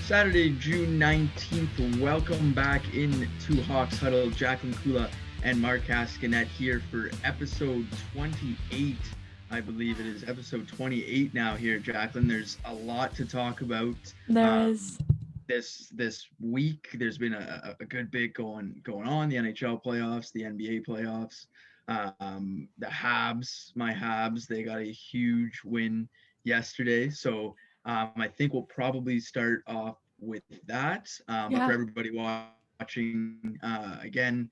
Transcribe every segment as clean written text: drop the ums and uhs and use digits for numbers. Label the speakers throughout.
Speaker 1: Saturday, June 19th. Welcome back into Hawks Huddle. Jacqueline Kula and Mark Cascanet here for episode 28. I believe it is episode 28 now here, Jacqueline. There's a lot to talk about.
Speaker 2: There is.
Speaker 1: This week, there's been a good bit going on. The NHL playoffs, the NBA playoffs. The my Habs, they got a huge win yesterday. So I think we'll probably start off with that. But for everybody watching, again,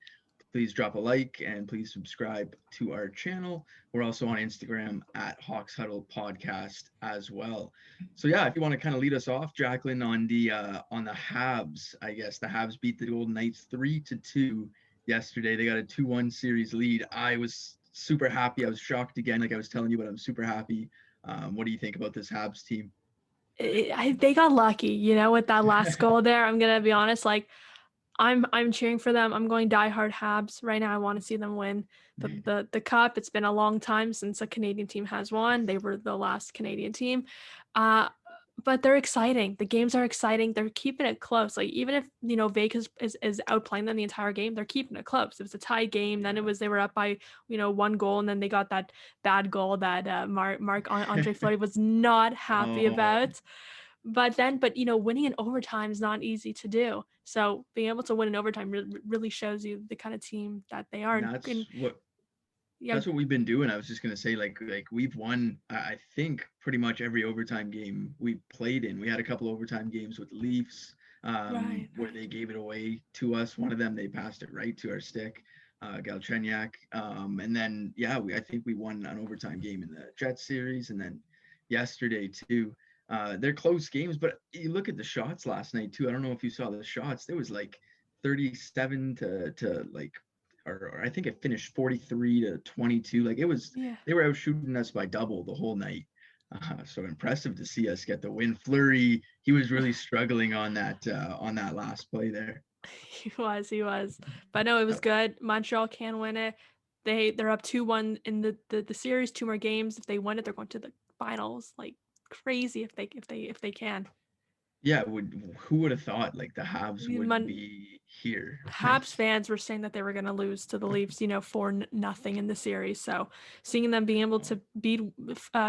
Speaker 1: please drop a like and please subscribe to our channel. We're also on Instagram at Hawks Huddle Podcast as well. So yeah, if you want to kind of lead us off, Jacqueline, on the Habs, I guess the Habs beat the Golden Knights 3-2 yesterday. They got a 2-1 series lead. I was super happy. I was shocked again, like I was telling you, but I'm super happy. What do you think about this Habs team?
Speaker 2: They got lucky, with that last goal there. I'm gonna be honest, like I'm cheering for them. I'm going diehard Habs right now. I want to see them win the cup. It's been a long time since a Canadian team has won. They were the last Canadian team, but they're exciting. The games are exciting. They're keeping it close. Like even if Vegas is outplaying them the entire game, they're keeping it close. It was a tie game. Then they were up by one goal, and then they got that bad goal that Marc-Andre Fleury was not happy about. But winning in overtime is not easy to do. So being able to win in overtime really shows you the kind of team that they are.
Speaker 1: That's what we've been doing. I was just gonna say, like we've won, I think, pretty much every overtime game we've played in. We had a couple overtime games with the Leafs, where they gave it away to us. One of them, they passed it right to our stick, Galchenyuk. And then I think we won an overtime game in the Jets series, and then yesterday too. They're close games, but you look at the shots last night too. I don't know if you saw the shots. There was like 37 to like, or I think it finished 43-22. Like it was, They were out shooting us by double the whole night. So impressive to see us get the win. Fleury, he was really struggling on that last play there.
Speaker 2: He was, but no, it was good. Montreal can win it. They're up 2-1 in the series. 2 more games. If they win it, they're going to the finals. Like crazy if they can.
Speaker 1: Yeah, who would have thought like the Habs would be here?
Speaker 2: Habs fans were saying that they were going to lose to the Leafs, 4-0 in the series. So seeing them being able to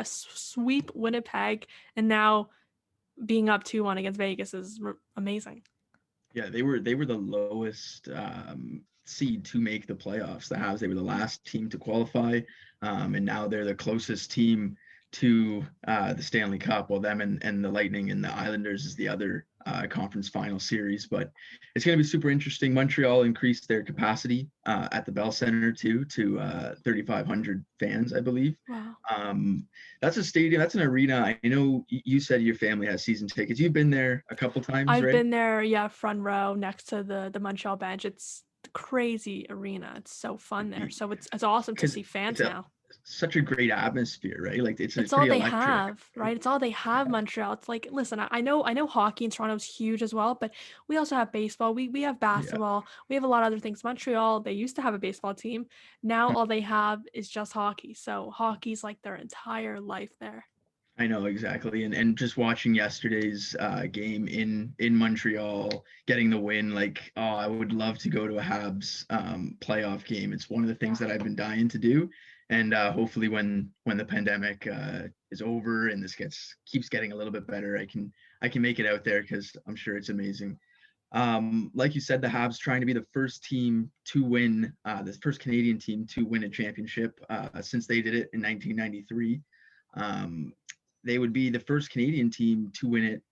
Speaker 2: sweep Winnipeg and now being up 2-1 against Vegas is amazing.
Speaker 1: Yeah, they were the lowest seed to make the playoffs. The Habs, they were the last team to qualify, and now they're the closest team to the Stanley Cup. Well, them and the Lightning and the Islanders is the other conference final series. But it's going to be super interesting. Montreal increased their capacity at the Bell Center too to 3,500 fans, I believe.
Speaker 2: Wow.
Speaker 1: That's a stadium. That's an arena. I know you said your family has season tickets. You've been there a couple times,
Speaker 2: I've
Speaker 1: right?
Speaker 2: been there, front row next to the Montreal bench. It's a crazy arena. It's so fun there. So it's awesome to see fans now.
Speaker 1: Such a great atmosphere, right? Like it's
Speaker 2: all they
Speaker 1: electric.
Speaker 2: have, right? It's all they have. Montreal. It's like, listen, I know hockey in Toronto is huge as well, but we also have baseball. We have basketball. We have a lot of other things. Montreal, they used to have a baseball team. Now all they have is just hockey. So hockey's like their entire life there.
Speaker 1: I know, exactly. And just watching yesterday's game in Montreal, getting the win, like, I would love to go to a Habs playoff game. It's one of the things that I've been dying to do. And hopefully when the pandemic is over and this keeps getting a little bit better, I can make it out there, because I'm sure it's amazing. Like you said, the Habs trying to be the first team to win, the first Canadian team to win a championship since they did it in 1993. They would be the first Canadian team to win it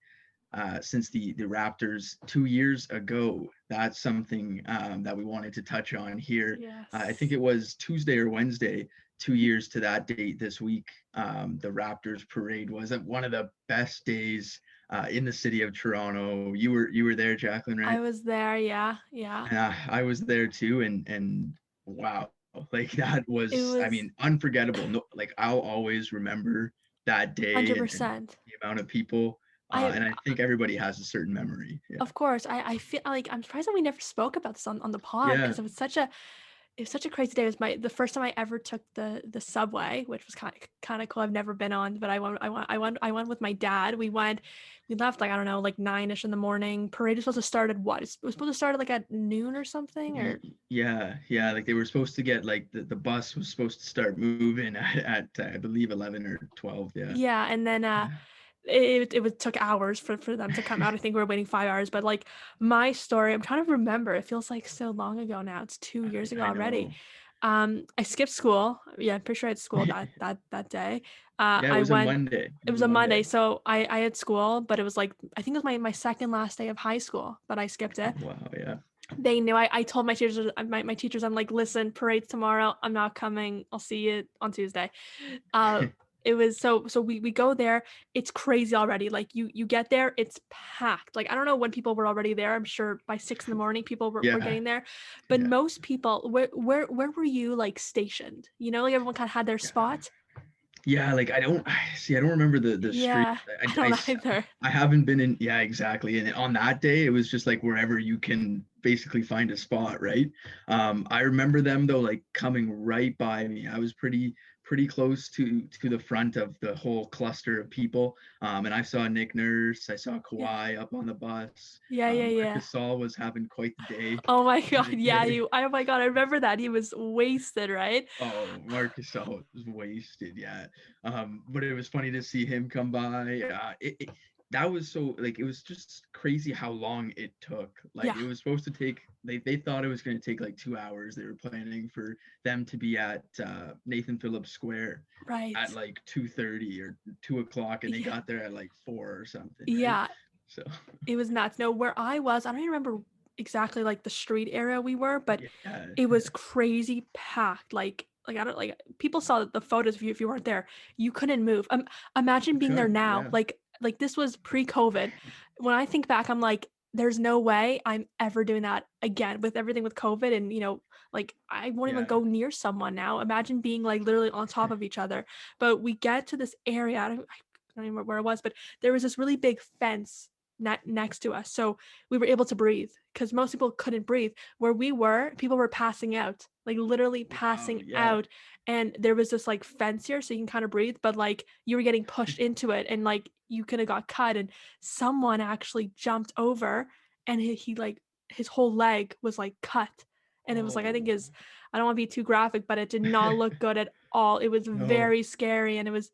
Speaker 1: since the Raptors 2 years ago. That's something that we wanted to touch on here.
Speaker 2: Yes.
Speaker 1: I think it was Tuesday or Wednesday, 2 years to that date this week. The Raptors Parade was one of the best days in the city of Toronto. You were there, Jacqueline, right?
Speaker 2: I was there, yeah.
Speaker 1: I was there too, and wow, like that was I mean, unforgettable. No, like I'll always remember that day
Speaker 2: 100%.
Speaker 1: and the amount of people. And I think everybody has a certain memory. Yeah.
Speaker 2: Of course. I feel like I'm surprised that we never spoke about this on the pod, because it was such a it was such a crazy day. It was the first time I ever took the subway, which was kind of cool. I've never been on, but I went with my dad. We left like, I don't know, like 9ish in the morning. Parade was supposed to start at what? It was supposed to start at like at noon or something, or
Speaker 1: Yeah, like they were supposed to get like the bus was supposed to start moving at I believe 11 or 12.
Speaker 2: yeah, and then took hours for them to come out. I think we were waiting 5 hours, but like my story, I'm trying to remember. It feels like so long ago now. It's 2 years ago
Speaker 1: I
Speaker 2: already.
Speaker 1: know.
Speaker 2: I skipped school. Yeah, I'm pretty sure I had school that day.
Speaker 1: Yeah, it
Speaker 2: I
Speaker 1: was a
Speaker 2: went.
Speaker 1: Monday.
Speaker 2: It
Speaker 1: It was
Speaker 2: was
Speaker 1: a
Speaker 2: a Monday,
Speaker 1: Monday.
Speaker 2: so I had school, but it was like, I think it was my second last day of high school, but I skipped
Speaker 1: Oh,
Speaker 2: it.
Speaker 1: wow, yeah.
Speaker 2: They knew. I told my teachers, I'm like, listen, parade's tomorrow. I'm not coming. I'll see you on Tuesday. Uh, it was so we go there. It's crazy already. Like you get there, it's packed. Like I don't know when people were already there. I'm sure by 6 in the morning people were
Speaker 1: Yeah,
Speaker 2: getting there. But
Speaker 1: yeah,
Speaker 2: most people, where were you like stationed? You know, like everyone kind of had their
Speaker 1: yeah.
Speaker 2: spot.
Speaker 1: Yeah, like I don't remember the street.
Speaker 2: Yeah, I don't either.
Speaker 1: I haven't been in. Yeah, exactly. And on that day, it was just like wherever you can basically find a spot, right? I remember them though, like coming right by me. I was pretty close to the front of the whole cluster of people. And I saw Nick Nurse, I saw
Speaker 2: Yeah,
Speaker 1: Kawhi up on the bus.
Speaker 2: yeah.
Speaker 1: Marcus Gasol was having quite the day
Speaker 2: Oh my
Speaker 1: the
Speaker 2: God.
Speaker 1: other
Speaker 2: Yeah,
Speaker 1: day.
Speaker 2: oh my God. I remember that. He was wasted, right?
Speaker 1: Oh, Marcus Gasol was wasted, yeah. But it was funny to see him come by. That was so like it was just crazy how long it took. Like
Speaker 2: Yeah,
Speaker 1: it was supposed to take. They thought it was going to take like 2 hours. They were planning for them to be at Nathan Phillips Square
Speaker 2: right.
Speaker 1: at like 2:30 or 2 o'clock, and they
Speaker 2: Yeah,
Speaker 1: got there at like 4 or something, right?
Speaker 2: yeah.
Speaker 1: So
Speaker 2: It was nuts. No, where I was, I don't even remember exactly like the street area we were, but
Speaker 1: yeah,
Speaker 2: it was crazy packed. Like I don't like people saw the photos of you if you weren't there. You couldn't move. Imagine
Speaker 1: you
Speaker 2: being there
Speaker 1: could,
Speaker 2: now.
Speaker 1: yeah,
Speaker 2: Like this was pre-COVID. When I think back, I'm like, there's no way I'm ever doing that again with everything with COVID and like I won't even
Speaker 1: yeah.
Speaker 2: go near someone now. Imagine being like literally on top of each other. But we get to this area. I don't even remember where it was, but there was this really big fence next to us, so we were able to breathe because most people couldn't breathe. Where we were, people were passing out, like literally
Speaker 1: Wow,
Speaker 2: passing
Speaker 1: yeah.
Speaker 2: out. And there was this like fence here so you can kind of breathe, but like you were getting pushed into it and like you could have got cut. And someone actually jumped over and he like his whole leg was like cut. And it was like, I think
Speaker 1: Oh,
Speaker 2: is, I don't want to be too graphic, but it did not look good at all. It was
Speaker 1: no.
Speaker 2: very scary and it was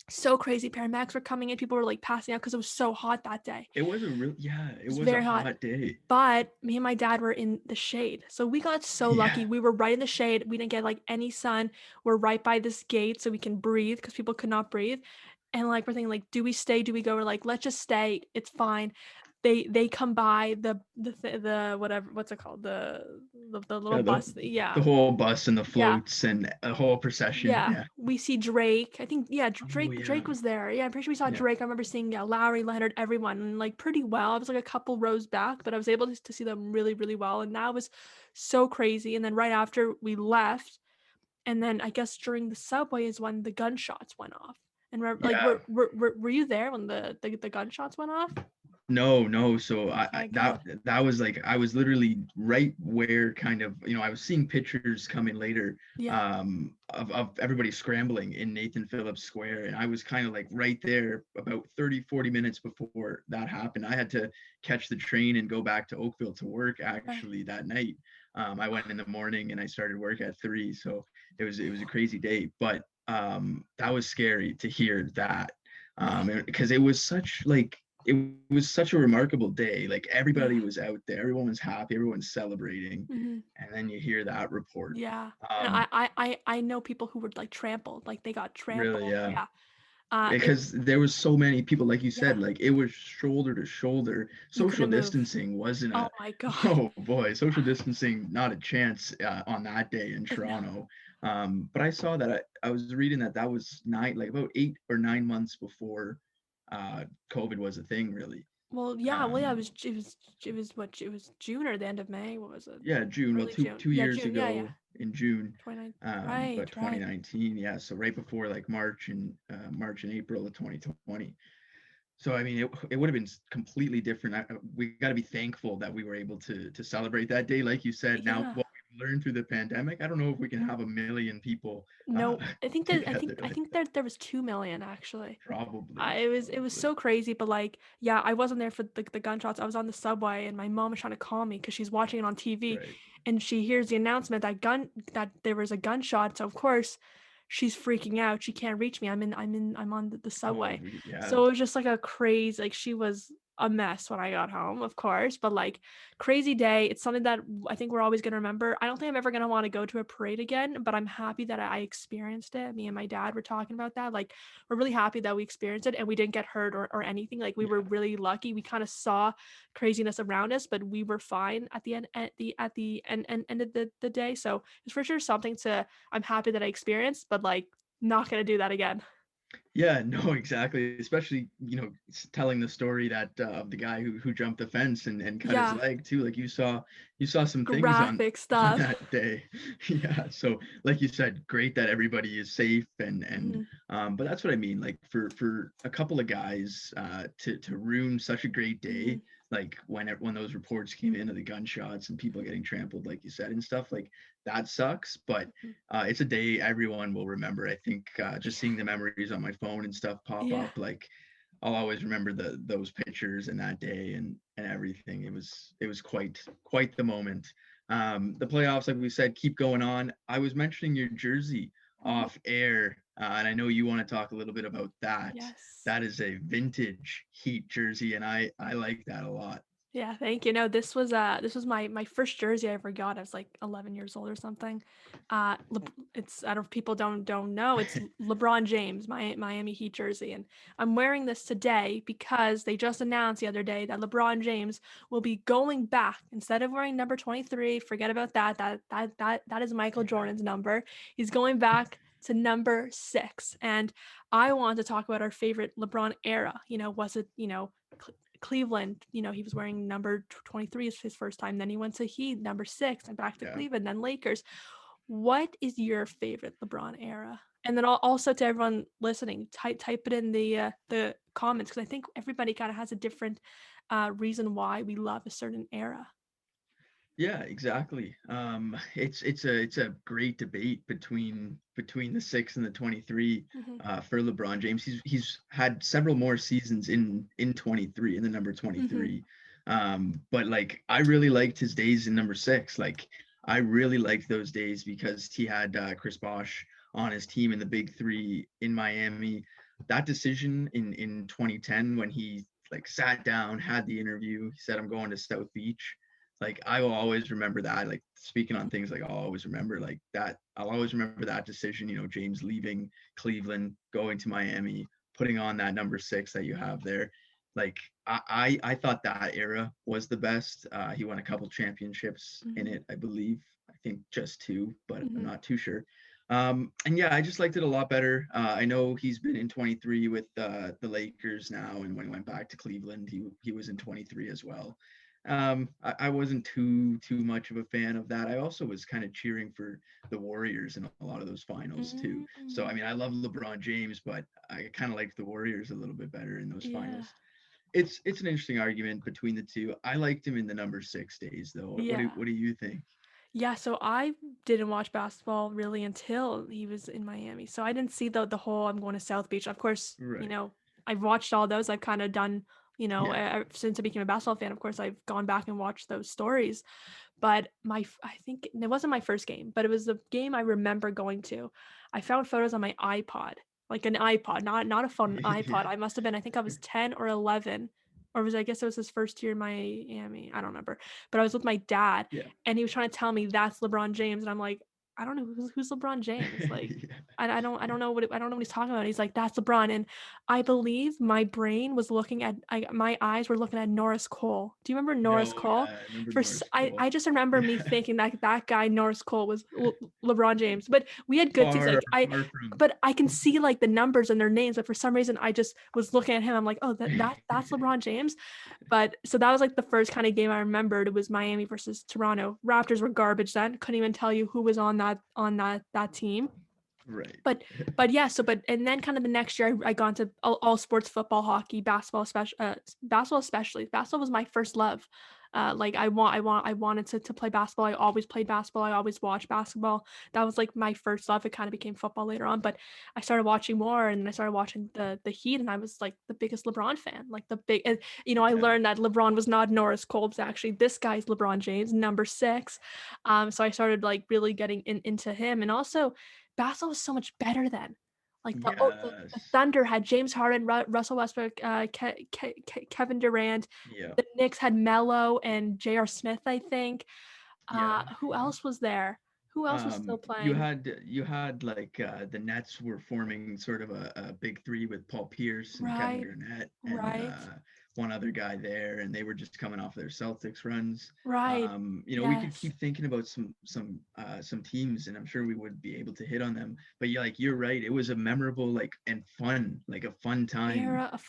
Speaker 2: so crazy. Paramedics were coming in, people were like passing out because it was so hot that day.
Speaker 1: It was a real, yeah,
Speaker 2: It
Speaker 1: it
Speaker 2: was
Speaker 1: was a
Speaker 2: very hot.
Speaker 1: hot day.
Speaker 2: But me and my dad were in the shade. So we got so
Speaker 1: Yeah.
Speaker 2: lucky. We were right in the shade. We didn't get like any sun. We're right by this gate so we can breathe because people could not breathe. And like we're thinking like, do we stay? Do we go? We're like, let's just stay. It's fine. They come by the whatever, what's it called? The little
Speaker 1: Yeah,
Speaker 2: bus.
Speaker 1: the
Speaker 2: Yeah.
Speaker 1: whole bus and the
Speaker 2: Yeah.
Speaker 1: floats and a whole procession.
Speaker 2: Yeah,
Speaker 1: Yeah.
Speaker 2: we see Drake. I think, yeah,
Speaker 1: Oh yeah.
Speaker 2: Drake was there. Yeah, I'm pretty sure we saw
Speaker 1: Yeah.
Speaker 2: Drake. I remember seeing, yeah, Lowry, Leonard, everyone, and like pretty well. I was like a couple rows back, but I was able to see them really, really well, and that was so crazy. And then right after we left, and then I guess during the subway is when the gunshots went off. And like,
Speaker 1: Yeah.
Speaker 2: were you there when the gunshots went off?
Speaker 1: No. So
Speaker 2: Okay, good.
Speaker 1: that was like I was literally right where kind of I was seeing pictures coming later
Speaker 2: Yeah.
Speaker 1: of everybody scrambling in Nathan Phillips Square, and I was kind of like right there about 30-40 minutes before that happened. I had to catch the train and go back to Oakville to work
Speaker 2: Right.
Speaker 1: actually that night. I went in the morning and I started work at 3, so it was a crazy day, but that was scary to hear that
Speaker 2: Right.
Speaker 1: because it was such like it was such a remarkable day. Like everybody
Speaker 2: Yeah.
Speaker 1: was out there, everyone was happy, everyone's celebrating,
Speaker 2: Hmm.
Speaker 1: and then you hear that report.
Speaker 2: Yeah. And
Speaker 1: Um,
Speaker 2: I know people who were like trampled, like they got
Speaker 1: really,
Speaker 2: trampled.
Speaker 1: yeah,
Speaker 2: Yeah. It
Speaker 1: because there was so many people, like you
Speaker 2: Yeah.
Speaker 1: said, like it was shoulder to shoulder.
Speaker 2: You
Speaker 1: Social
Speaker 2: couldn't move.
Speaker 1: distancing wasn't
Speaker 2: Oh
Speaker 1: a
Speaker 2: my God.
Speaker 1: oh boy, social distancing not a chance on that day in
Speaker 2: No.
Speaker 1: Toronto. But I saw that I was reading that was like about 8 or 9 months before COVID was a thing, really.
Speaker 2: Well, yeah,
Speaker 1: Um,
Speaker 2: it was June or the end of May. What was it?
Speaker 1: yeah, June. Well,
Speaker 2: Early
Speaker 1: two
Speaker 2: June.
Speaker 1: two
Speaker 2: Yeah,
Speaker 1: years
Speaker 2: June. Yeah.
Speaker 1: ago in June,
Speaker 2: 29.
Speaker 1: but
Speaker 2: Right.
Speaker 1: 2019, yeah. So right before like March and April of 2020. So I mean, it would have been completely different. We got to be thankful that we were able to celebrate that day, like you said. Now,
Speaker 2: Yeah.
Speaker 1: what learned through the pandemic. I don't know if we can have 1 million people
Speaker 2: No, I think that
Speaker 1: together
Speaker 2: I
Speaker 1: like
Speaker 2: think
Speaker 1: that.
Speaker 2: there was 2 million actually.
Speaker 1: Probably,
Speaker 2: It was so crazy, but like, yeah, I wasn't there for the gunshots. I was on the subway, and my mom was trying to call me because she's watching it on TV,
Speaker 1: right.
Speaker 2: and she hears the announcement that there was a gunshot. So of course, she's freaking out. She can't reach me. I'm on the
Speaker 1: Oh,
Speaker 2: subway.
Speaker 1: yeah.
Speaker 2: So it was just like a crazy. Like she was a mess when I got home, of course, but like crazy day. It's something that I think we're always gonna remember. I don't think I'm ever gonna want to go to a parade again, but I'm happy that I experienced it. Me and my dad were talking about that. Like we're really happy that we experienced it and we didn't get hurt or anything. Like we were really lucky. We kind of saw craziness around us, but we were fine at the end of the day. So it's for sure something to I'm happy that I experienced, but like not gonna do that again.
Speaker 1: Yeah, no, exactly. Especially, telling the story that of the guy who jumped the fence and cut his
Speaker 2: Yeah,
Speaker 1: leg too. Like you saw some things on
Speaker 2: graphic
Speaker 1: on
Speaker 2: stuff.
Speaker 1: that day. Yeah. So like you said, great that everybody is safe and
Speaker 2: Mhm.
Speaker 1: but that's what I mean. Like for a couple of guys to ruin such a great day,
Speaker 2: Mhm.
Speaker 1: like when those reports came in of the gunshots and people getting trampled, like you said, and stuff, like that sucks. But
Speaker 2: Mhm.
Speaker 1: it's a day everyone will remember. I think just seeing the memories on my phone and stuff pop
Speaker 2: Yeah.
Speaker 1: up, like I'll always remember those pictures and that day and everything. It was quite the moment. The playoffs, like we said, keep going on. I was mentioning your jersey
Speaker 2: Mhm.
Speaker 1: off air, and I know you want to talk a little bit about that.
Speaker 2: Yes.
Speaker 1: That is a vintage Heat jersey, and I like that a lot.
Speaker 2: Yeah, thank you. No, this was my first jersey I ever got. I was like 11 years old or something. It's I don't people don't know. It's LeBron James, my Miami Heat jersey, and I'm wearing this today because they just announced the other day that LeBron James will be going back instead of wearing number 23. Forget about that. That is Michael Jordan's number. He's going back to number 6, and I want to talk about our favorite LeBron era. Was it Cleveland, he was wearing number 23 is his first time. Then he went to Heat, number 6, and back to
Speaker 1: Yeah.
Speaker 2: Cleveland, then Lakers. What is your favorite LeBron era? And then also to everyone listening, type it in the comments because I think everybody kind of has a different reason why we love a certain era.
Speaker 1: Yeah, exactly. It's a great debate between the 6 and the 23
Speaker 2: Mm-hmm.
Speaker 1: for LeBron James. He's had several more seasons in 23 in the number
Speaker 2: Mm-hmm.
Speaker 1: 23. But like I really liked his days in number 6. Like I really liked those days because he had Chris Bosh on his team in the Big Three in Miami. That decision in 2010 when he like sat down, had the interview, he said, "I'm going to South Beach." Like I will always remember that. Like speaking on things, like I'll always remember like that. I'll always remember that decision. James leaving Cleveland, going to Miami, putting on that number 6 that you have there. Like I thought that era was the best. He won a couple championships in
Speaker 2: Mm-hmm.
Speaker 1: it, I believe. I think just 2, but I'm
Speaker 2: Mm-hmm.
Speaker 1: not too sure. And yeah, I just liked it a lot better. I know he's been in 23 with the Lakers now, and when he went back to Cleveland, he was in 23 as well. I wasn't too much of a fan of that. I also was kind of cheering for the Warriors in a lot of those finals too. So
Speaker 2: Mm-hmm.
Speaker 1: I mean, I love LeBron James, but I kind of liked the Warriors a little bit better in those
Speaker 2: Yeah.
Speaker 1: finals. It's an interesting argument between the two. I liked him in the number 6 days though. What do
Speaker 2: Yeah.
Speaker 1: what do you think?
Speaker 2: Yeah, so I didn't watch basketball really until he was in Miami. So I didn't see the whole I'm going to South Beach. Of course,
Speaker 1: Right.
Speaker 2: I've watched all those. I've kind of done,
Speaker 1: Yeah.
Speaker 2: since I became a basketball fan, of course, I've gone back and watched those stories. But I think it wasn't my first game, but it was the game I remember going to. I found photos on my iPod, like an iPod, not a phone, an iPod.
Speaker 1: Yeah.
Speaker 2: I must have been, I think I was 10 or 11, or I guess it was his first year in Miami. I don't remember, but I was with my dad
Speaker 1: Yeah.
Speaker 2: and he was trying to tell me that's LeBron James, and I'm like, I don't know who's LeBron James. Like,
Speaker 1: Yeah.
Speaker 2: I don't know I don't know what he's talking about. He's like, that's LeBron, and I believe my brain was looking at, my eyes were looking at Norris Cole. Do you remember Norris
Speaker 1: No,
Speaker 2: Cole?
Speaker 1: yeah, I remember Norris
Speaker 2: I
Speaker 1: Cole.
Speaker 2: just remember me
Speaker 1: Yeah.
Speaker 2: thinking that guy Norris Cole was LeBron James, but we had good teams.
Speaker 1: Far,
Speaker 2: Like
Speaker 1: far from.
Speaker 2: but I can see like the numbers and their names, but for some reason I just was looking at him. I'm like, oh, that's LeBron James. But so that was like the first kind of game I remembered. It was Miami versus Toronto. Raptors were garbage then. Couldn't even tell you who was on that team.
Speaker 1: Right.
Speaker 2: But yeah, and then kind of the next year I got into all sports, football, hockey, basketball, basketball especially. Basketball was my first love. Like I wanted to play basketball. I always played basketball. I always watched basketball. That was like my first love. It kind of became football later on, but I started watching more, and I started watching the Heat, and I was like the biggest LeBron fan. Like I learned that LeBron was not Norris Colbs. Actually, this guy's LeBron James, number 6. So I started like really getting into him, and also basketball was so much better then. Like the
Speaker 1: Yes.
Speaker 2: Thunder had James Harden, Russell Westbrook, Kevin Durant.
Speaker 1: Yeah.
Speaker 2: The Knicks had Melo and J.R. Smith, I think.
Speaker 1: Yeah.
Speaker 2: Who else was there? Who else was still
Speaker 1: You
Speaker 2: playing?
Speaker 1: had like the Nets were forming sort of a big three with Paul Pierce and Kevin
Speaker 2: Right,
Speaker 1: Garnett and
Speaker 2: right,
Speaker 1: one other guy there, and they were just coming off their Celtics runs.
Speaker 2: right.
Speaker 1: We could
Speaker 2: Yes.
Speaker 1: keep thinking about some teams, and I'm sure we would be able to hit on them. But yeah, like you're right, it was a memorable and fun, like a fun time.
Speaker 2: Era of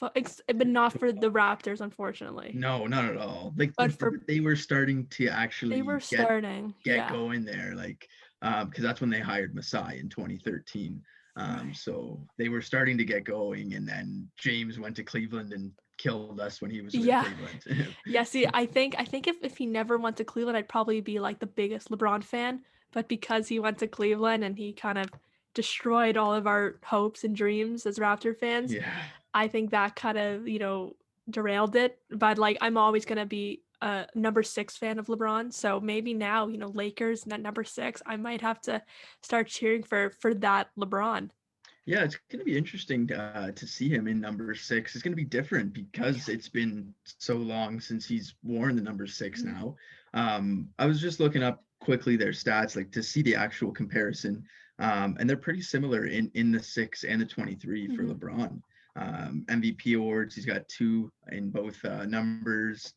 Speaker 2: but not for the Raptors, unfortunately.
Speaker 1: No, not at all. Like
Speaker 2: But for
Speaker 1: they were starting to
Speaker 2: they were
Speaker 1: actually
Speaker 2: starting,
Speaker 1: get
Speaker 2: yeah.
Speaker 1: going there, like because that's when they hired Masai in 2013.
Speaker 2: Right.
Speaker 1: So they were starting to get going, and then James went to Cleveland and killed us when he was with
Speaker 2: Yeah.
Speaker 1: Cleveland.
Speaker 2: Yeah, see, I think if he never went to Cleveland, I'd probably be like the biggest LeBron fan. But because he went to Cleveland and he kind of destroyed all of our hopes and dreams as Raptor fans,
Speaker 1: Yeah.
Speaker 2: I think that kind of, derailed it. But like I'm always gonna be a number 6 fan of LeBron. So maybe now, Lakers and at number 6, I might have to start cheering for that LeBron.
Speaker 1: Yeah, it's going to be interesting to see him in number 6. It's going to be different because it's been so long since he's worn the number 6
Speaker 2: Mhm.
Speaker 1: now. I was just looking up quickly their stats, like to see the actual comparison. And they're pretty similar in the 6 and the 23 for
Speaker 2: Mhm.
Speaker 1: LeBron. MVP awards, he's got 2 in both numbers,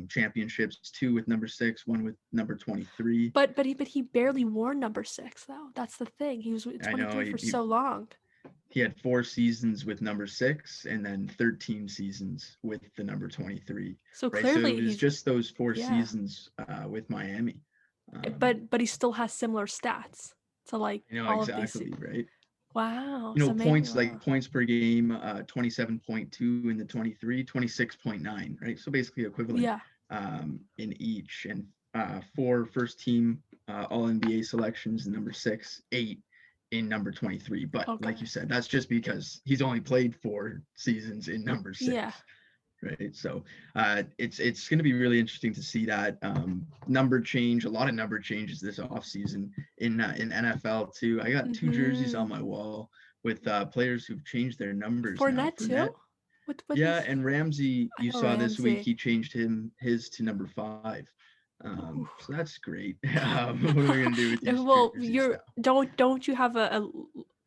Speaker 1: championships, 2 with number 6, 1 with number 23.
Speaker 2: But he barely wore number 6 though. That's the thing. He was with
Speaker 1: I know
Speaker 2: 23 for so long.
Speaker 1: he had 4 seasons with number 6 and then 13 seasons with the number 23,
Speaker 2: So
Speaker 1: right? So it
Speaker 2: clearly
Speaker 1: was
Speaker 2: he's
Speaker 1: just those 4
Speaker 2: yeah.
Speaker 1: seasons with Miami.
Speaker 2: But he still has similar stats to like all of these.
Speaker 1: Exactly, right?
Speaker 2: Wow. So maybe
Speaker 1: Points, like points per game, 27.2 in the 23, 26.9, right? So basically equivalent
Speaker 2: yeah.
Speaker 1: in each, and 4 first team all NBA selections in number 6, 8 in number 23. But
Speaker 2: Okay.
Speaker 1: like you said, that's just because he's only played 4 seasons in number 6.
Speaker 2: Yeah.
Speaker 1: Right. So it's going to be really interesting to see that number change, a lot of number changes this offseason in NFL too. I got 2 jerseys on my wall with players who've changed their numbers now.
Speaker 2: Fournette too? What
Speaker 1: Yeah,
Speaker 2: his
Speaker 1: and Ramsey,
Speaker 2: I
Speaker 1: you
Speaker 2: know
Speaker 1: saw this week,
Speaker 2: Ramsey.
Speaker 1: he changed his to number 5.
Speaker 2: Ooh.
Speaker 1: So that's great. What am I going to do with these
Speaker 2: Well,
Speaker 1: jerseys now?
Speaker 2: don't you have a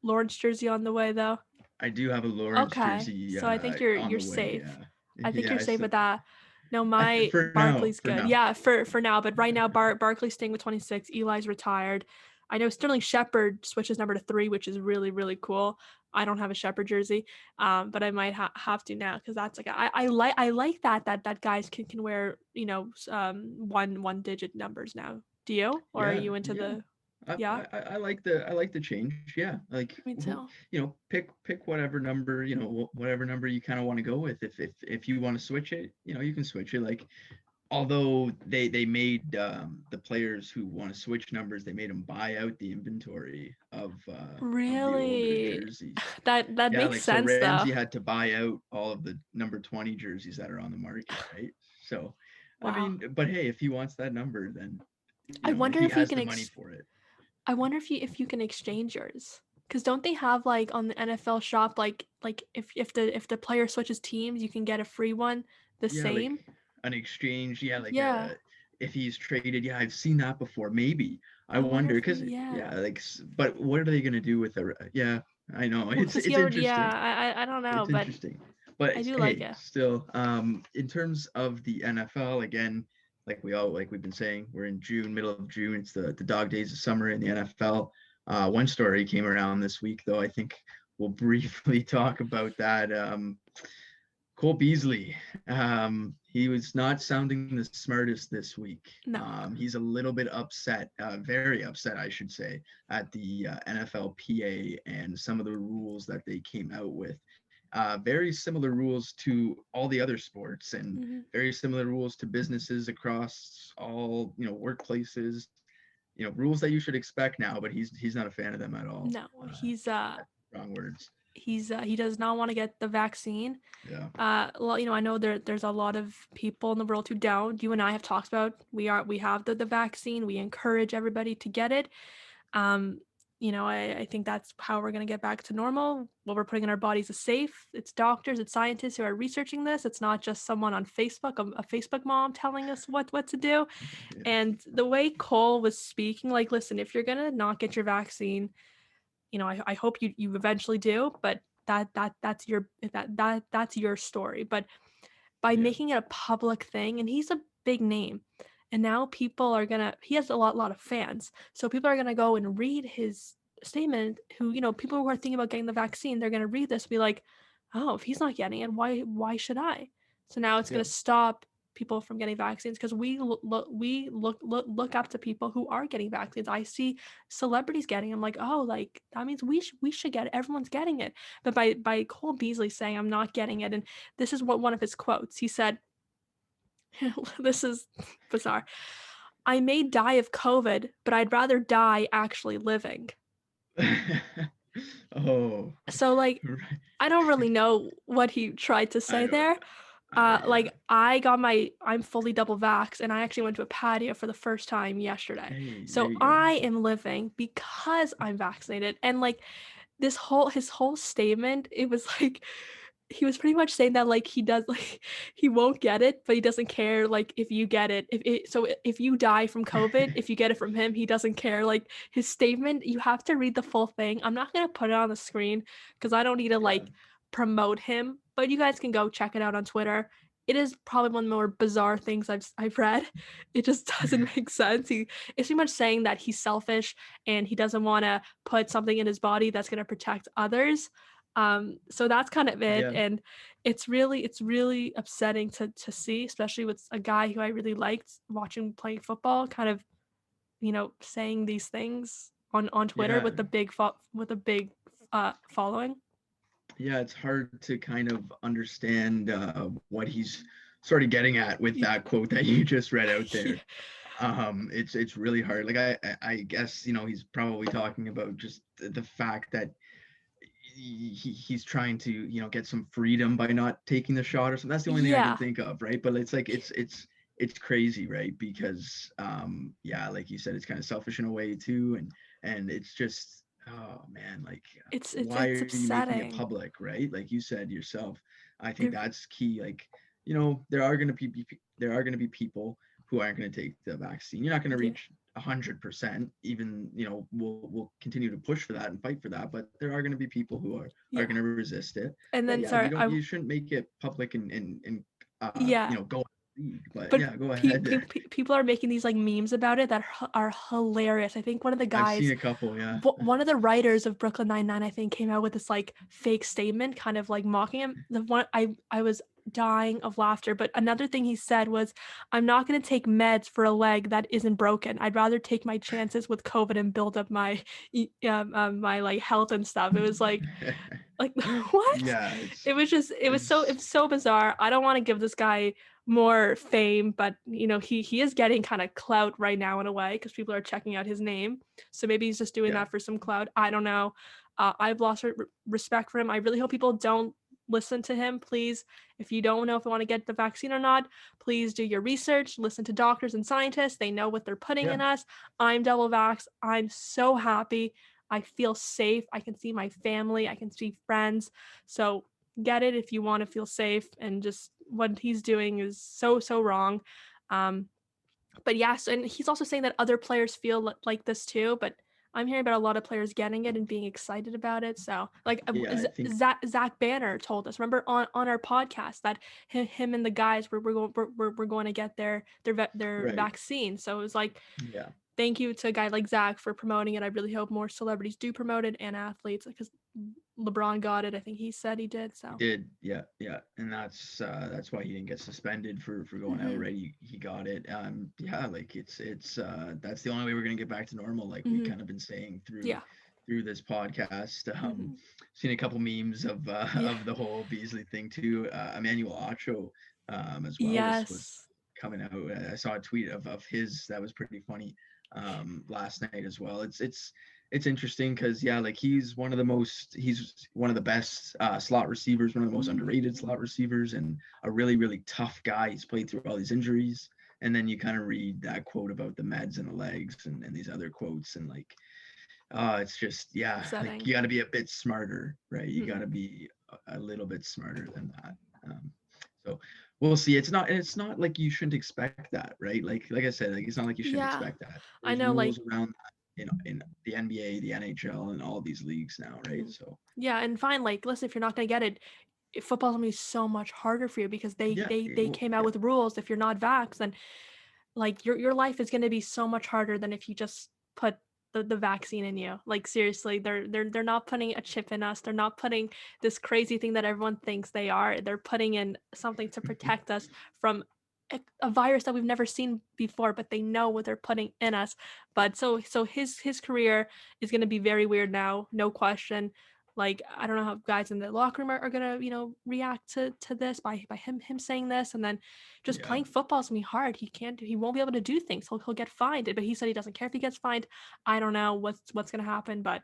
Speaker 2: Lawrence jersey on the way though?
Speaker 1: I do have a Lawrence
Speaker 2: Okay.
Speaker 1: jersey
Speaker 2: So I think you're
Speaker 1: on
Speaker 2: you're
Speaker 1: the way.
Speaker 2: safe.
Speaker 1: Yeah.
Speaker 2: I think you're
Speaker 1: Yeah.
Speaker 2: safe
Speaker 1: So
Speaker 2: with that. No, my
Speaker 1: for now,
Speaker 2: Barkley's good. Yeah, for now. But right now, Barkley's staying with 26. Eli's retired. I know Sterling Shepard switches number to 3, which is really, really cool. I don't have a Shepard jersey, but I might have to now because that's like I like that guys can wear one digit numbers now. Do you, or are
Speaker 1: Yeah,
Speaker 2: you into
Speaker 1: yeah.
Speaker 2: the? Yeah,
Speaker 1: I like the change. Yeah, like
Speaker 2: me too.
Speaker 1: pick whatever number whatever number you kind of want to go with. If you want to switch it, you can switch it. Like although they made the players who want to switch numbers, they made them buy out the inventory of the older
Speaker 2: Really,
Speaker 1: jerseys.
Speaker 2: that
Speaker 1: Yeah,
Speaker 2: makes
Speaker 1: like so
Speaker 2: sense though.
Speaker 1: Ramsey had to buy out all of the number 20 jerseys that are on the market, right? So I
Speaker 2: Wow.
Speaker 1: mean, but hey, if he wants that number, then
Speaker 2: I wonder
Speaker 1: he
Speaker 2: if you
Speaker 1: has
Speaker 2: can
Speaker 1: the money for it.
Speaker 2: I wonder if you can exchange yours. Cause don't they have like on the NFL shop like if the player switches teams, you can get a free one the
Speaker 1: Yeah, like
Speaker 2: same?
Speaker 1: an exchange. Yeah, like
Speaker 2: Yeah.
Speaker 1: if he's traded. Yeah, I've seen that before. Maybe I
Speaker 2: I wonder
Speaker 1: wonder
Speaker 2: if
Speaker 1: because
Speaker 2: yeah.
Speaker 1: like, but what are they gonna do with the? Yeah, I know
Speaker 2: Well,
Speaker 1: it's
Speaker 2: because he
Speaker 1: it's
Speaker 2: already
Speaker 1: interesting.
Speaker 2: I don't know,
Speaker 1: It's
Speaker 2: but
Speaker 1: interesting. But
Speaker 2: I do like
Speaker 1: hey,
Speaker 2: it.
Speaker 1: still, in terms of the NFL, again, like we've been saying, we're in June, middle of June. It's the dog days of summer in the NFL. One story came around this week, though. I think we'll briefly talk about that. Cole Beasley. He was not sounding the smartest this week.
Speaker 2: No.
Speaker 1: He's a little bit upset, very upset, I should say, at the NFLPA and some of the rules that they came out with. very similar rules to all the other sports, and
Speaker 2: Mm-hmm.
Speaker 1: very similar rules to businesses across all, workplaces. Rules that you should expect now, but he's not a fan of them at all.
Speaker 2: No,
Speaker 1: Wrong words.
Speaker 2: he does not want to get the vaccine.
Speaker 1: Yeah.
Speaker 2: Well, I know there's a lot of people in the world who don't. You and I have talked about we have the vaccine. We encourage everybody to get it. Um, I think that's how we're gonna get back to normal. What we're putting in our bodies is safe. It's doctors, it's scientists who are researching this. It's not just someone on Facebook, a Facebook mom telling us what to do.
Speaker 1: Yeah.
Speaker 2: And the way Cole was speaking, like, listen, if you're gonna not get your vaccine, I hope you eventually do, but that's your story. But by
Speaker 1: Yeah.
Speaker 2: making it a public thing, and he's a big name, and now people are gonna he has a lot of fans, so people are gonna go and read his statement, who, people who are thinking about getting the vaccine, they're gonna read this and be like, oh, if he's not getting it, why should I? So now it's
Speaker 1: Yeah.
Speaker 2: gonna stop people from getting vaccines, because we look up to people who are getting vaccines. I see celebrities getting them, like, oh, like, that means we should get it, everyone's getting it. But by Cole Beasley saying, I'm not getting it, and this is what one of his quotes, he said, this is bizarre, I may die of COVID, but I'd rather die actually living.
Speaker 1: Oh.
Speaker 2: So, like,
Speaker 1: Right.
Speaker 2: I don't really know what he tried to
Speaker 1: I
Speaker 2: say
Speaker 1: don't.
Speaker 2: there.
Speaker 1: Yeah.
Speaker 2: Like, I'm fully double vax, and I actually went to a patio for the first time yesterday.
Speaker 1: Hey, there
Speaker 2: So
Speaker 1: you go.
Speaker 2: I am living because I'm vaccinated. And like, his whole statement, it was like, he was pretty much saying that, like, he does, like, he won't get it, but he doesn't care, like, if you get it, if you die from COVID, if you get it from him, he doesn't care. Like, his statement, you have to read the full thing. I'm not gonna put it on the screen because I don't need to,
Speaker 1: Yeah.
Speaker 2: like, promote him, but you guys can go check it out on Twitter. It is probably one of the more bizarre things I've read. It just doesn't make sense. It's pretty much saying that he's selfish and he doesn't want to put something in his body that's going to protect others. So that's kind of it.
Speaker 1: Yeah.
Speaker 2: And it's really upsetting to see, especially with a guy who I really liked watching playing football, kind of, saying these things on Twitter
Speaker 1: Yeah.
Speaker 2: with with a big following.
Speaker 1: Yeah, it's hard to kind of understand what he's sort of getting at with that quote that you just read out there. It's really hard. Like I guess he's probably talking about just the fact that he's trying to get some freedom by not taking the shot or something. That's the only thing I can
Speaker 2: Yeah,
Speaker 1: think of, right? But it's like it's crazy, right? Because yeah, like you said, it's kind of selfish in a way too, and it's just, oh man, like, why
Speaker 2: it's
Speaker 1: are you making it
Speaker 2: upsetting.
Speaker 1: public, right? Like you said yourself, I think
Speaker 2: It,
Speaker 1: that's key. Like, there are going to be people who aren't going to take the vaccine. You're not going to
Speaker 2: yeah,
Speaker 1: reach 100%. Even we'll continue to push for that and fight for that, but there are going to be people who are
Speaker 2: yeah.
Speaker 1: going to resist it.
Speaker 2: And
Speaker 1: But
Speaker 2: then,
Speaker 1: yeah,
Speaker 2: sorry, I
Speaker 1: you shouldn't make it public and
Speaker 2: yeah.
Speaker 1: go league. But
Speaker 2: But
Speaker 1: yeah, go ahead there.
Speaker 2: people are making these, like, memes about it that are hilarious. I think one of the
Speaker 1: I've seen
Speaker 2: guys,
Speaker 1: a couple. Yeah.
Speaker 2: one of the writers of Brooklyn Nine-Nine, I think, came out with this, like, fake statement, kind of like mocking him. The one I was dying of laughter. But another thing he said was, I'm not going to take meds for a leg that isn't broken. I'd rather take my chances with COVID and build up my like health and stuff. It was like what?
Speaker 1: Yeah,
Speaker 2: It was
Speaker 1: it's
Speaker 2: so bizarre. I don't want to give this guy more fame, but he is getting kind of clout right now in a way, because people are checking out his name. So maybe he's just doing
Speaker 1: yeah,
Speaker 2: that for some clout. I don't know. I've lost respect for him. I really hope people don't listen to him. Please, if you don't know if you want to get the vaccine or not, please do your research. Listen to doctors and scientists. They know what they're putting
Speaker 1: yeah,
Speaker 2: in us. I'm double vax. I'm so happy. I feel safe. I can see my family. I can see friends. So get it if you want to feel safe. And just what he's doing is so wrong. Um, but yes, and he's also saying that other players feel like this too. But I'm hearing about a lot of players getting it and being excited about it. So, like,
Speaker 1: yeah. I think
Speaker 2: Zach Banner told us, remember, on our podcast, that him and the guys we're going to get their
Speaker 1: right.
Speaker 2: vaccine. So it was like,
Speaker 1: Yeah.
Speaker 2: thank you to a guy like Zach for promoting it. I really hope more celebrities do promote it, and athletes, because LeBron got it. I think he said he did.
Speaker 1: He
Speaker 2: So.
Speaker 1: did, yeah, yeah, and that's why he didn't get suspended for going out.
Speaker 2: Hmm.
Speaker 1: Right, he got it. Yeah, like it's that's the only way we're gonna get back to normal. Like we've
Speaker 2: Hmm.
Speaker 1: kind of been saying through
Speaker 2: Yeah.
Speaker 1: through this podcast.
Speaker 2: Mhm.
Speaker 1: Seen a couple memes of
Speaker 2: Yeah.
Speaker 1: of the whole Beasley thing too. Emmanuel Acho as well was
Speaker 2: Yes.
Speaker 1: coming out. I saw a tweet of his that was pretty funny last night as well. It's interesting because yeah, like he's one of the best slot receivers, one of the most
Speaker 2: Mhm.
Speaker 1: underrated slot receivers, and a really tough guy. He's played through all these injuries, and then you kind of read that quote about the meds and the legs and these other quotes, and like it's just yeah, like
Speaker 2: Upsetting.
Speaker 1: you got to be a bit smarter, right? You got
Speaker 2: Mhm.
Speaker 1: to be a little bit smarter than that. So we'll see. It's not like you shouldn't expect that, right? Like I said, like it's not like you shouldn't
Speaker 2: Yeah.
Speaker 1: expect that.
Speaker 2: I
Speaker 1: There's
Speaker 2: know, like,
Speaker 1: rules around that, in the NBA, the NHL, and all these leagues now, right?
Speaker 2: mhm.
Speaker 1: So
Speaker 2: Yeah, and fine, like, listen, if you're not gonna get it, football's gonna be so much harder for you because they
Speaker 1: yeah,
Speaker 2: they they
Speaker 1: well,
Speaker 2: came out
Speaker 1: yeah,
Speaker 2: with rules. If you're not vaxxed, then like your life is gonna be so much harder than if you just put the vaccine in you. Like seriously, they're not putting a chip in us. They're not putting this crazy thing that everyone thinks they are. They're putting in something to protect us from a virus that we've never seen before, but they know what they're putting in us. But so his career is going to be very weird now, no question. Like I don't know how guys in the locker room are gonna react to this by him saying this, and then just
Speaker 1: yeah,
Speaker 2: playing football is gonna be hard. He won't be able to do things. He'll get fined. But he said he doesn't care if he gets fined. I don't know what's gonna happen, but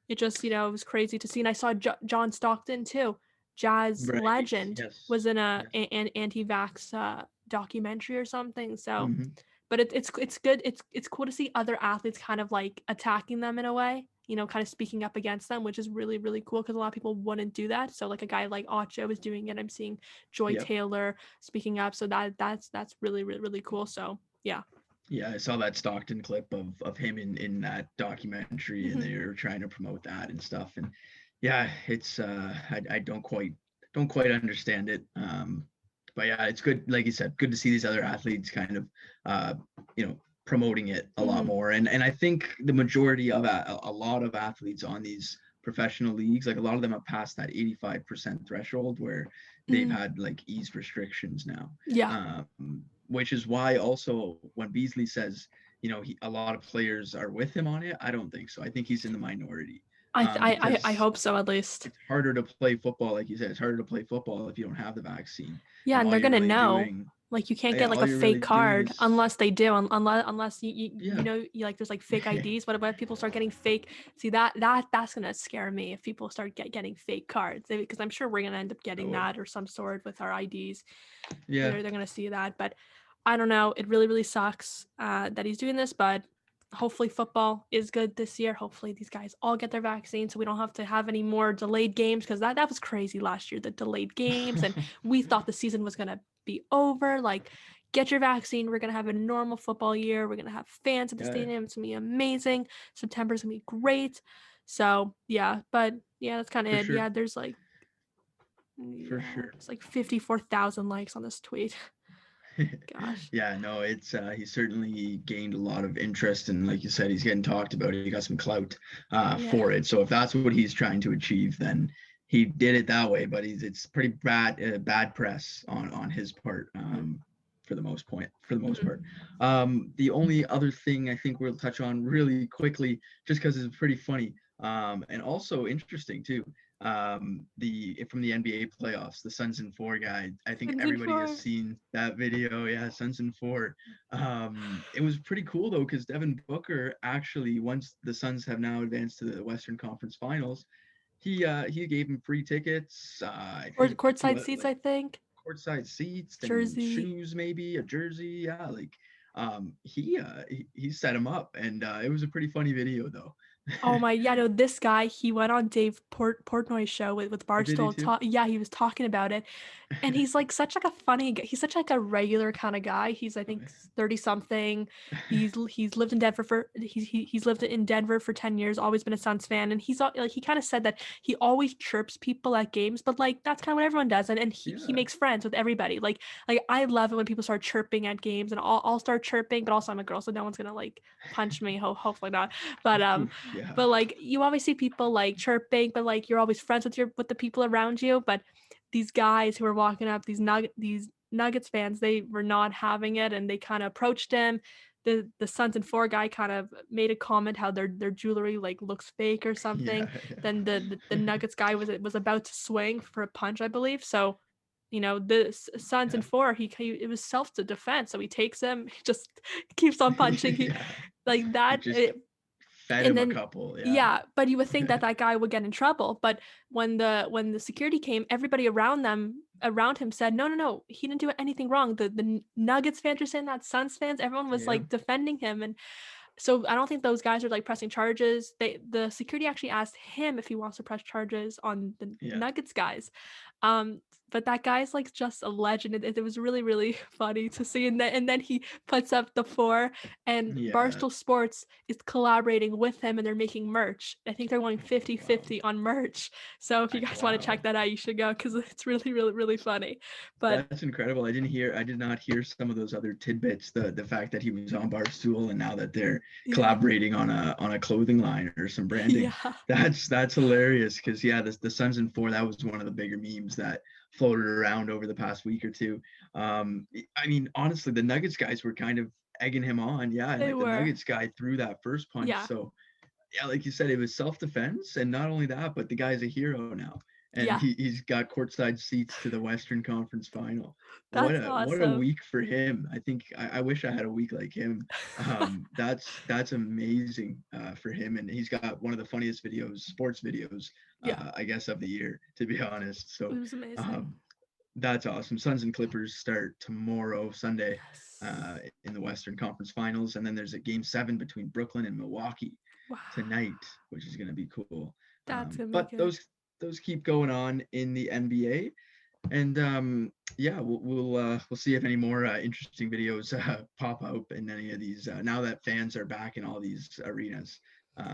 Speaker 2: it just it was crazy to see. And I saw John Stockton too, jazz
Speaker 1: right,
Speaker 2: legend, was
Speaker 1: yes,
Speaker 2: in
Speaker 1: yes,
Speaker 2: an anti-vax documentary or something. So,
Speaker 1: hmm
Speaker 2: but it's good. It's cool to see other athletes kind of like attacking them in a way. Kind of speaking up against them, which is really cool because a lot of people wouldn't do that. So like a guy like Ocho is doing it. I'm seeing Joy
Speaker 1: yep.
Speaker 2: Taylor speaking up. So that's really cool. So yeah.
Speaker 1: Yeah, I saw that Stockton clip of him in that documentary, and
Speaker 2: Mhm.
Speaker 1: they were trying to promote that and stuff. And yeah, it's I don't quite understand it. But yeah, it's good, like you said, good to see these other athletes kind of uh, promoting it a lot
Speaker 2: Mhm.
Speaker 1: more. And I think the majority of a lot of athletes on these professional leagues, like a lot of them have passed that 85% threshold where they've
Speaker 2: Mm.
Speaker 1: had like ease restrictions now.
Speaker 2: Yeah.
Speaker 1: Which is why also when Beasley says, a lot of players are with him on it, I don't think so. I think he's in the minority,
Speaker 2: I
Speaker 1: because
Speaker 2: hope so at least.
Speaker 1: it's harder to play football, like you said. It's harder to play football if you don't have the vaccine,
Speaker 2: Yeah,
Speaker 1: and
Speaker 2: and
Speaker 1: all
Speaker 2: they're
Speaker 1: you're
Speaker 2: gonna
Speaker 1: really
Speaker 2: know.
Speaker 1: doing,
Speaker 2: Like you can't
Speaker 1: yeah,
Speaker 2: get like
Speaker 1: all
Speaker 2: a
Speaker 1: you're really
Speaker 2: fake
Speaker 1: doing
Speaker 2: card
Speaker 1: is,
Speaker 2: unless they do. Unless
Speaker 1: yeah,
Speaker 2: you like there's like fake IDs. What if people start getting fake? See that's gonna scare me if people start getting fake cards because I'm sure we're gonna end up
Speaker 1: I
Speaker 2: getting
Speaker 1: would,
Speaker 2: that or some sort with our IDs.
Speaker 1: yeah,
Speaker 2: They're gonna see that, but I don't know. It really sucks that he's doing this, but hopefully football is good this year. Hopefully these guys all get their vaccine so we don't have to have any more delayed games because that was crazy last year, the delayed games, and we thought the season was gonna be over. Like, get your vaccine. We're gonna have a normal football year. We're gonna have fans at the
Speaker 1: yeah,
Speaker 2: stadium. It's gonna be amazing. September's gonna be great. So yeah, but yeah, that's kind of
Speaker 1: for
Speaker 2: it.
Speaker 1: sure,
Speaker 2: Yeah, there's like
Speaker 1: for sure.
Speaker 2: 54,000 likes on this tweet. Gosh.
Speaker 1: Yeah, no, it's he certainly gained a lot of interest, and like you said, he's getting talked about. He got some clout
Speaker 2: Yeah.
Speaker 1: for it. So if that's what he's trying to achieve, then he did it that way. But it's pretty bad press on his part,
Speaker 2: Mhm.
Speaker 1: for the most
Speaker 2: Mhm.
Speaker 1: part. The only other thing I think we'll touch on really quickly, just because it's pretty funny, and also interesting too, the from the NBA playoffs, the Suns in Four guy. I think
Speaker 2: Season
Speaker 1: everybody has
Speaker 2: 4.
Speaker 1: seen that video. Yeah, Suns in Four. It was pretty cool though, because Devin Booker actually, once the Suns have now advanced to the Western Conference Finals, he gave him free tickets. I think
Speaker 2: Courtside
Speaker 1: what
Speaker 2: seats,
Speaker 1: like
Speaker 2: I think.
Speaker 1: courtside seats and
Speaker 2: Jersey.
Speaker 1: shoes, maybe a jersey. Yeah, like he set him up, and it was a pretty funny video though.
Speaker 2: Oh my, yeah, no, this guy, he went on Dave Portnoy's show with
Speaker 1: Oh, did he
Speaker 2: Barstool.
Speaker 1: too?
Speaker 2: Yeah, he was talking about it. And he's like such like a funny he's such like a regular kind of guy. He's I think 30 something. He's lived in Denver for he's lived in Denver for 10 years, always been a Suns fan, and like he kind of said that he always chirps people at games, but like that's kind of what everyone does, and he
Speaker 1: Yeah.
Speaker 2: makes friends with everybody. Like I love it when people start chirping at games, and I'll start chirping, but also I'm a girl so no one's going to like punch me, hopefully not. But
Speaker 1: Yeah.
Speaker 2: like you always see people like chirping, but like you're always friends with the people around you, but these guys who were walking up, these Nuggets fans, they were not having it, and they kind of approached him. the Suns and 4 guy kind of made a comment how their jewelry like looks fake or something.
Speaker 1: Yeah.
Speaker 2: Then the Nuggets guy was about to swing for a punch, I believe. So, the Suns
Speaker 1: Yeah.
Speaker 2: and 4, he it was self-defense. So he takes him, he just keeps on punching. He
Speaker 1: Yeah.
Speaker 2: like
Speaker 1: He
Speaker 2: that.
Speaker 1: just fed
Speaker 2: And
Speaker 1: him a
Speaker 2: then
Speaker 1: couple. Yeah.
Speaker 2: yeah, but you would think that guy would get in trouble. But when the security came, everybody around him said, no, he didn't do anything wrong. The Nuggets fans are saying that, Suns fans, everyone was
Speaker 1: Yeah.
Speaker 2: like defending him. And so I don't think those guys are like pressing charges. The security actually asked him if he wants to press charges on the
Speaker 1: Yeah.
Speaker 2: Nuggets guys. But that guy's like just a legend. It was really, really funny to see. And then he puts up the 4, and
Speaker 1: Yeah.
Speaker 2: Barstool Sports is collaborating with him, and they're making merch. I think they're going 50-50 on merch. So if you guys want to check that out, you should go, because it's really, really, really funny. But
Speaker 1: that's incredible. I did not hear some of those other tidbits. The fact that he was on Barstool, and now that they're collaborating on a clothing line or some branding.
Speaker 2: Yeah.
Speaker 1: That's hilarious, because the Suns and 4, that was one of the bigger memes that floated around over the past week or two. I mean, honestly, the Nuggets guys were kind of egging him on. Yeah. And
Speaker 2: They
Speaker 1: like
Speaker 2: were.
Speaker 1: the Nuggets guy threw that first punch.
Speaker 2: Yeah.
Speaker 1: So yeah, like you said, it was self-defense. And not only that, but the guy's a hero now. And
Speaker 2: Yeah.
Speaker 1: he's got courtside seats to the Western Conference Final.
Speaker 2: That's
Speaker 1: What a
Speaker 2: awesome.
Speaker 1: week for him. I think I wish I had a week like him. That's amazing for him. And he's got one of the funniest sports videos, I guess, of the year, to be honest. So
Speaker 2: It was amazing.
Speaker 1: that's awesome. Suns and Clippers start tomorrow, Sunday,
Speaker 2: Yes.
Speaker 1: in the Western Conference Finals. And then there's a game 7 between Brooklyn and Milwaukee tonight, which is going to be cool.
Speaker 2: That's gonna
Speaker 1: but
Speaker 2: be good.
Speaker 1: those keep going on in the NBA. And we'll see if any more interesting videos pop up in any of these now that fans are back in all these arenas.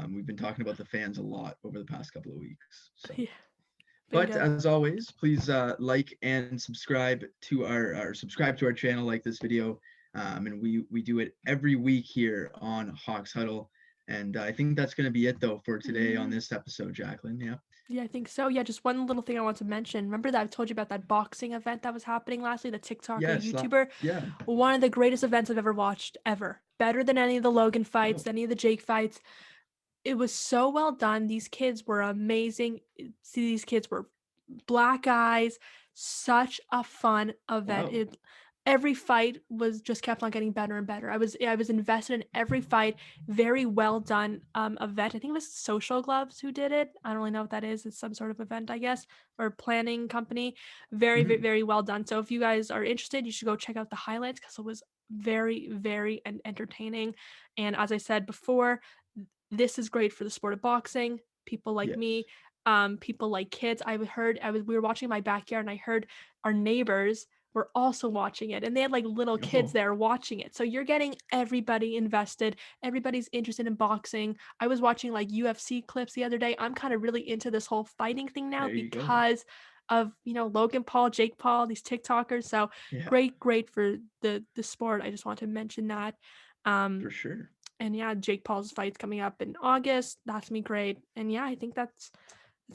Speaker 1: We've been talking about the fans a lot over the past couple of weeks. So.
Speaker 2: Yeah.
Speaker 1: But as always, please like and subscribe to our channel, like this video. And we do it every week here on Hawks Huddle. And I think that's going to be it, though, for today on this episode, Jacqueline. Yeah.
Speaker 2: Yeah, I think so. Yeah, just one little thing I want to mention. Remember that I told you about that boxing event that was happening last week, the TikToker, YouTuber?
Speaker 1: Yeah.
Speaker 2: One of the greatest events I've ever watched, ever. Better than any of the Logan fights, any of the Jake fights. It was so well done. These kids were amazing. See, these kids were black eyes. Such a fun event.
Speaker 1: Wow.
Speaker 2: Every fight was just kept on getting better and better. I was invested in every fight. Very well done event. I think it was Social Gloves who did it. I don't really know what that is. It's some sort of event, I guess, or planning company. Very, very, very well done. So if you guys are interested, you should go check out the highlights, because it was very, very entertaining. And as I said before, this is great for the sport of boxing. People like me, people like kids. We were watching in my backyard, and I heard our neighbors were also watching it, and they had like little kids there watching it. So you're getting everybody invested. Everybody's interested in boxing. I was watching like UFC clips the other day. I'm kind of really into this whole fighting thing now because of Logan Paul, Jake Paul, these TikTokers. So great for the sport. I just want to mention that.
Speaker 1: For sure.
Speaker 2: And yeah, Jake Paul's fight's coming up in August. That's gonna be great. And yeah, I think that's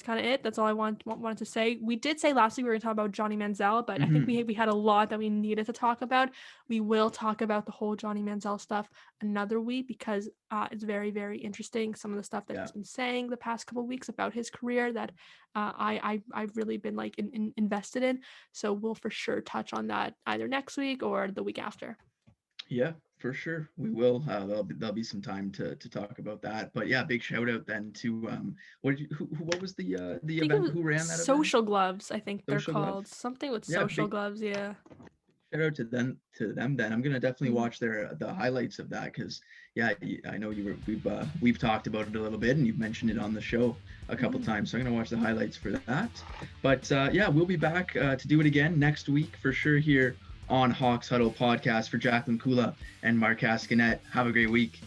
Speaker 2: kind of it. That's all I wanted to say. We did say last week we were going to talk about Johnny Manziel, but I think we had a lot that we needed to talk about. We will talk about the whole Johnny Manziel stuff another week, because it's very, very interesting. Some of the stuff that he's been saying the past couple of weeks about his career that I've really been like invested in. So we'll for sure touch on that either next week or the week after.
Speaker 1: Yeah, for sure. We will. There'll be some time to talk about that. But yeah, big shout out then to what was the event? Who ran that
Speaker 2: Social
Speaker 1: event?
Speaker 2: Gloves, I think they're called.
Speaker 1: Gloves.
Speaker 2: Something with Social Gloves, yeah.
Speaker 1: Shout out to them then. I'm gonna definitely watch the highlights of that, because I know we've talked about it a little bit, and you've mentioned it on the show a couple times. So I'm gonna watch the highlights for that. But we'll be back to do it again next week for sure here on Hawks Huddle Podcast. For Jacqueline Kula and Mark Cascanet, have a great week.